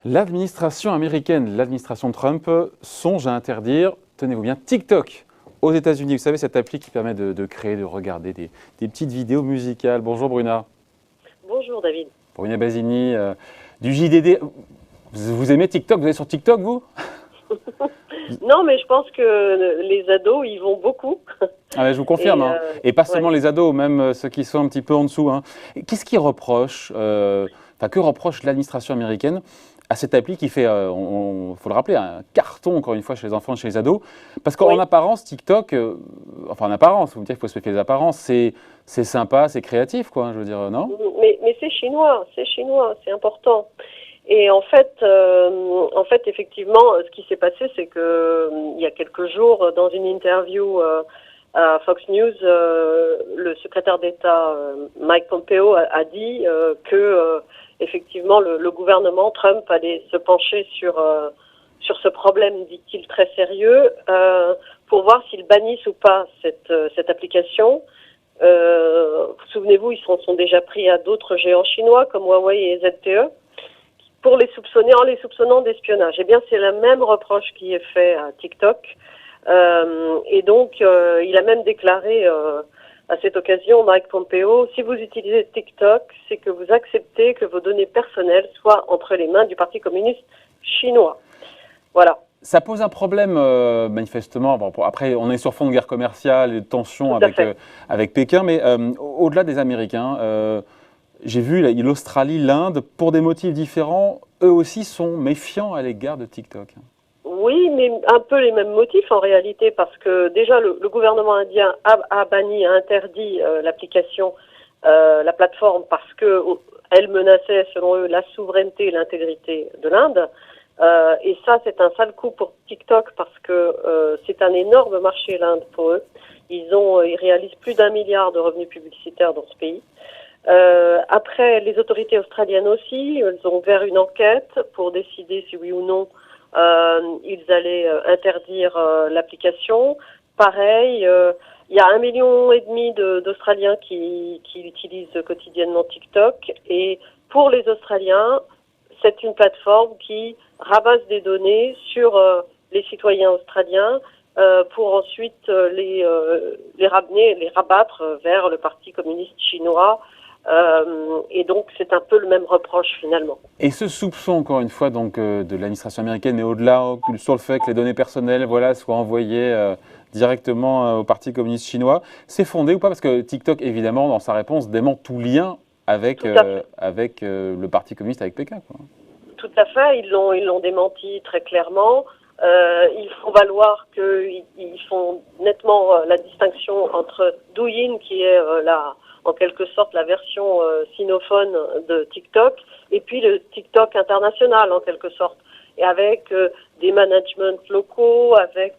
L'administration américaine, l'administration Trump, songe à interdire, tenez-vous bien, TikTok aux États-Unis. Vous savez, cette appli qui permet de créer, de regarder des petites vidéos musicales. Bonjour Bruna. Bonjour David. Bruna Basini, du JDD. Vous aimez TikTok? Vous êtes sur TikTok, vous? Non, mais je pense que les ados, ils vont beaucoup. Ah ouais, je vous confirme. Et pas seulement les ados, même ceux qui sont un petit peu en dessous. Qu'est-ce qu'ils reprochent, que reproche l'administration américaine à cette appli qui fait, faut le rappeler, un carton, encore une fois, chez les enfants et chez les ados? Parce qu'en apparence, TikTok, en apparence, vous me dites qu'il faut se méfier des apparences, c'est sympa, c'est créatif, quoi, je veux dire, non? Mais c'est chinois, c'est important. Et en fait, effectivement, ce qui s'est passé, c'est que il y a quelques jours, dans une interview à Fox News, le secrétaire d'État Mike Pompeo a dit que effectivement le gouvernement Trump allait se pencher sur ce problème, dit-il, très sérieux, pour voir s'ils bannissent ou pas cette application. Souvenez-vous, ils se sont déjà pris à d'autres géants chinois comme Huawei et ZTE. Pour les soupçonner, en les soupçonnant d'espionnage. Eh bien, c'est le même reproche qui est fait à TikTok. Et donc, il a même déclaré à cette occasion, Mike Pompeo, si vous utilisez TikTok, c'est que vous acceptez que vos données personnelles soient entre les mains du Parti communiste chinois. Voilà. Ça pose un problème, manifestement. Bon, après, on est sur fond de guerre commerciale et de tensions avec Pékin, mais au-delà des Américains, j'ai vu l'Australie, l'Inde, pour des motifs différents, eux aussi sont méfiants à l'égard de TikTok. Oui, mais un peu les mêmes motifs en réalité, parce que déjà le gouvernement indien a banni, a interdit l'application, la plateforme, parce que elle menaçait, selon eux, la souveraineté et l'intégrité de l'Inde. Et ça, c'est un sale coup pour TikTok, parce que c'est un énorme marché, l'Inde, pour eux. Ils réalisent plus d'1 milliard de revenus publicitaires dans ce pays. Après, les autorités australiennes aussi, elles ont ouvert une enquête pour décider si oui ou non ils allaient interdire l'application. Pareil, il y a 1,5 million d'Australiens qui utilisent quotidiennement TikTok. Et pour les Australiens, c'est une plateforme qui ramasse des données sur les citoyens australiens pour ensuite les ramener, les rabattre vers le Parti communiste chinois. Et donc, c'est un peu le même reproche, finalement. Et ce soupçon, encore une fois, donc, de l'administration américaine, mais au-delà, sur le fait que les données personnelles soient envoyées directement au Parti communiste chinois, c'est fondé ou pas? Parce que TikTok, évidemment, dans sa réponse, dément tout lien avec le Parti communiste, avec Pékin, quoi. Tout à fait, ils l'ont démenti très clairement. Ils font valoir qu'ils font nettement la distinction entre Douyin, qui est en quelque sorte la version sinophone de TikTok, et puis le TikTok international en quelque sorte, et avec des managements locaux, avec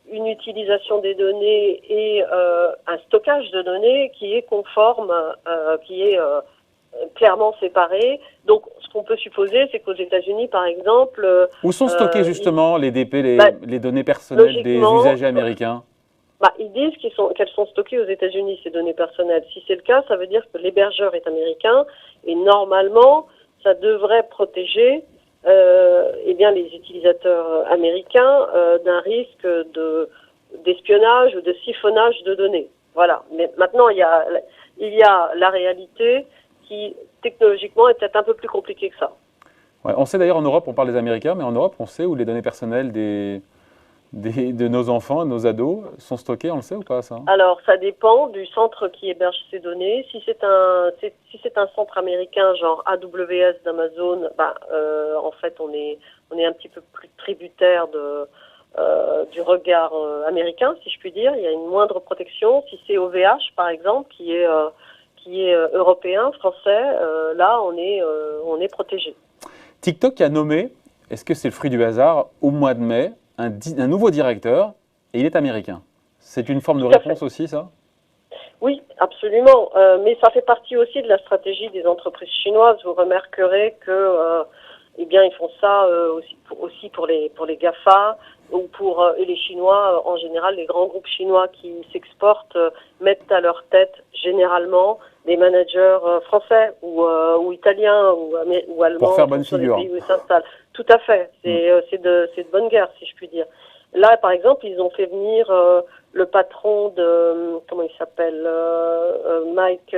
une utilisation des données et un stockage de données qui est conforme, qui est clairement séparé. Donc ce qu'on peut supposer, c'est qu'aux États-Unis, par exemple... Où sont stockées justement les DP, les données personnelles des usagers américains? Ils disent qu'elles sont stockées aux États-Unis, ces données personnelles. Si c'est le cas, ça veut dire que l'hébergeur est américain et normalement, ça devrait protéger les utilisateurs américains d'un risque d'espionnage ou de siphonnage de données. Voilà. Mais maintenant, il y a la réalité qui, technologiquement, est peut-être un peu plus compliquée que ça. Ouais, on sait d'ailleurs en Europe, on parle des Américains, mais en Europe, on sait où les données personnelles de nos enfants, de nos ados, sont stockées, on le sait ou pas, ça? Alors, ça dépend du centre qui héberge ces données. Si c'est un centre américain, genre AWS d'Amazon, en fait, on est un petit peu plus tributaire du regard américain, si je puis dire. Il y a une moindre protection. Si c'est OVH, par exemple, qui est européen, français, là, on est protégé. TikTok a nommé, est-ce que c'est le fruit du hasard, au mois de mai, un nouveau directeur, et il est américain. C'est une forme de réponse aussi, ça? Oui, absolument. Mais ça fait partie aussi de la stratégie des entreprises chinoises. Vous remarquerez que, ils font ça aussi pour les GAFA. Et les Chinois, en général, les grands groupes chinois qui s'exportent mettent à leur tête généralement des managers français ou italiens ou allemands pour faire bonne figure. Les pays où ils s'installent. Tout à fait. C'est de bonne guerre, si je puis dire. Là, par exemple, ils ont fait venir le patron de comment il s'appelle, Mike.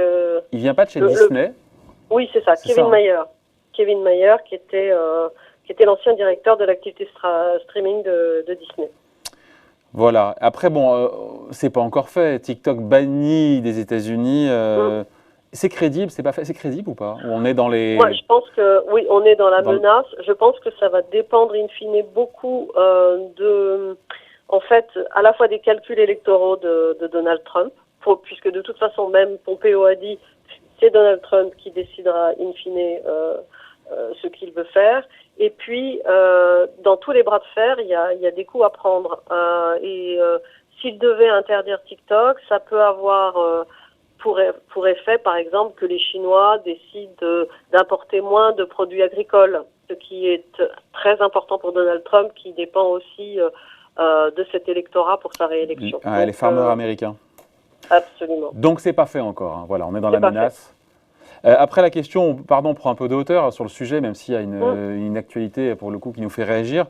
Il vient pas de chez Disney. Oui, c'est ça, Kevin Mayer. Kevin Mayer, qui était l'ancien directeur de l'activité streaming de Disney. Voilà. Après, bon, c'est pas encore fait. TikTok banni des États-Unis. C'est crédible, c'est pas fait. C'est crédible ou pas? On est dans les. Moi, je pense que oui, on est dans la menace. Je pense que ça va dépendre in fine beaucoup en fait, à la fois des calculs électoraux de Donald Trump, puisque de toute façon, même Pompeo a dit, c'est Donald Trump qui décidera in fine ce qu'il veut faire. Et puis, dans tous les bras de fer, il y a des coups à prendre. S'il devait interdire TikTok, ça peut avoir pour effet, par exemple, que les Chinois décident d'importer moins de produits agricoles, ce qui est très important pour Donald Trump, qui dépend aussi de cet électorat pour sa réélection. Les farmers américains. Absolument. Donc, c'est pas fait encore. Hein. Voilà, on est dans la menace. Après la question, pardon, on prend un peu de hauteur sur le sujet, même s'il y a une actualité pour le coup qui nous fait réagir.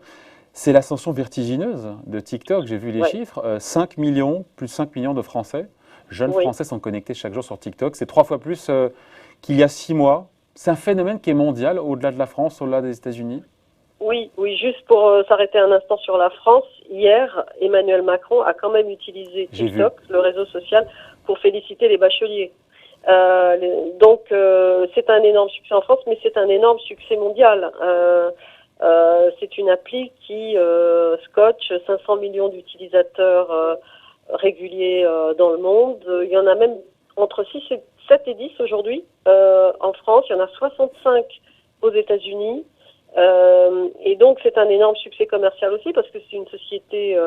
C'est l'ascension vertigineuse de TikTok. J'ai vu les chiffres. 5 millions, plus de 5 millions de Français, jeunes Français sont connectés chaque jour sur TikTok. C'est 3 fois plus qu'il y a 6 mois. C'est un phénomène qui est mondial, au-delà de la France, au-delà des États-Unis. Oui, juste pour s'arrêter un instant sur la France, hier, Emmanuel Macron a quand même utilisé TikTok, le réseau social, pour féliciter les bacheliers. Donc c'est un énorme succès en France, mais c'est un énorme succès mondial. C'est une appli qui scotche 500 millions d'utilisateurs réguliers dans le monde. Il y en a même entre 7 et 10 aujourd'hui en France. Il y en a 65 aux États-Unis. Et donc c'est un énorme succès commercial aussi parce que c'est une société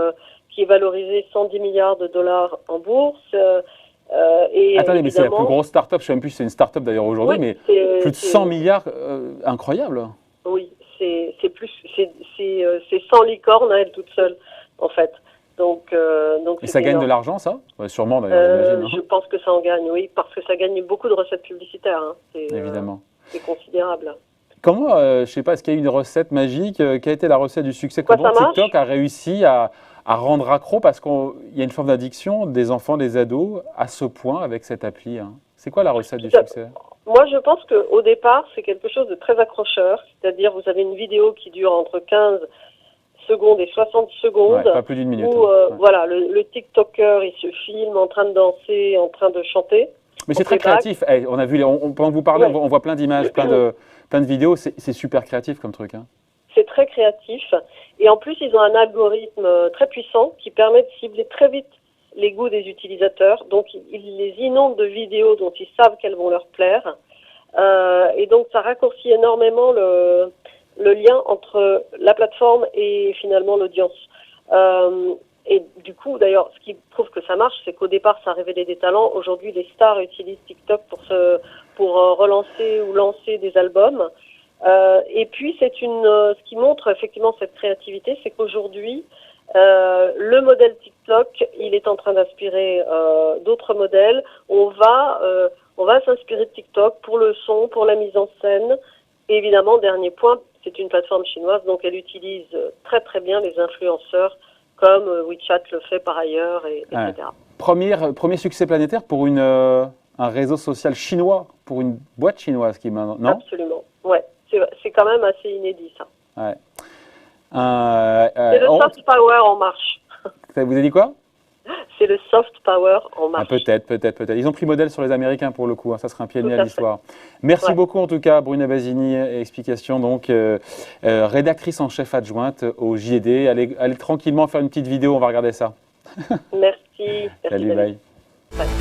qui est valorisée 110 milliards de dollars en bourse. Attendez, mais c'est la plus grosse start-up, je ne sais même plus si c'est une start-up d'ailleurs aujourd'hui, mais plus de 100 milliards, incroyable. Oui, c'est 100 licornes à elle toute seule, en fait. Donc et ça gagne de l'argent, ça? Sûrement d'ailleurs, j'imagine. Je pense que ça en gagne, oui, parce que ça gagne beaucoup de recettes publicitaires. Hein. Évidemment. C'est considérable. Comment, je ne sais pas, est-ce qu'il y a eu une recette magique? Quelle a été la recette du succès? Comment TikTok a réussi à rendre accro, parce qu'il y a une forme d'addiction des enfants, des ados, à ce point avec cette appli, hein. C'est quoi la recette du succès? Moi, je pense qu'au départ, c'est quelque chose de très accrocheur. C'est-à-dire, vous avez une vidéo qui dure entre 15 secondes et 60 secondes. Pas plus d'une minute. Où, voilà, le TikToker, il se filme en train de danser, en train de chanter. Mais c'est très créatif. On a vu, pendant que vous parlez, on voit plein d'images, plein de vidéos. C'est super créatif comme truc, hein. C'est très créatif. Et en plus, ils ont un algorithme très puissant qui permet de cibler très vite les goûts des utilisateurs. Donc, ils les inondent de vidéos dont ils savent qu'elles vont leur plaire. Et donc, ça raccourcit énormément le lien entre la plateforme et finalement l'audience. Et du coup, d'ailleurs, ce qui prouve que ça marche, c'est qu'au départ, ça révélait des talents. Aujourd'hui, les stars utilisent TikTok pour relancer ou lancer des albums. Et puis, ce qui montre effectivement cette créativité, c'est qu'aujourd'hui, le modèle TikTok, il est en train d'inspirer d'autres modèles. On va s'inspirer de TikTok pour le son, pour la mise en scène. Et évidemment, dernier point, c'est une plateforme chinoise, donc elle utilise très très bien les influenceurs comme WeChat le fait par ailleurs, etc. Premier succès planétaire pour un réseau social chinois, pour une boîte chinoise qui maintenant, non? Absolument, ouais. C'est quand même assez inédit, ça. Ouais. C'est le soft power en marche. Vous avez dit quoi? C'est le soft power en marche. Peut-être. Ils ont pris modèle sur les Américains pour le coup. Hein. Ça serait un pied de nez à l'histoire. Merci beaucoup en tout cas, Bruna Basini. Explication donc rédactrice en chef adjointe au JD. Allez tranquillement faire une petite vidéo. On va regarder ça. Merci. Salut, bye. Bye.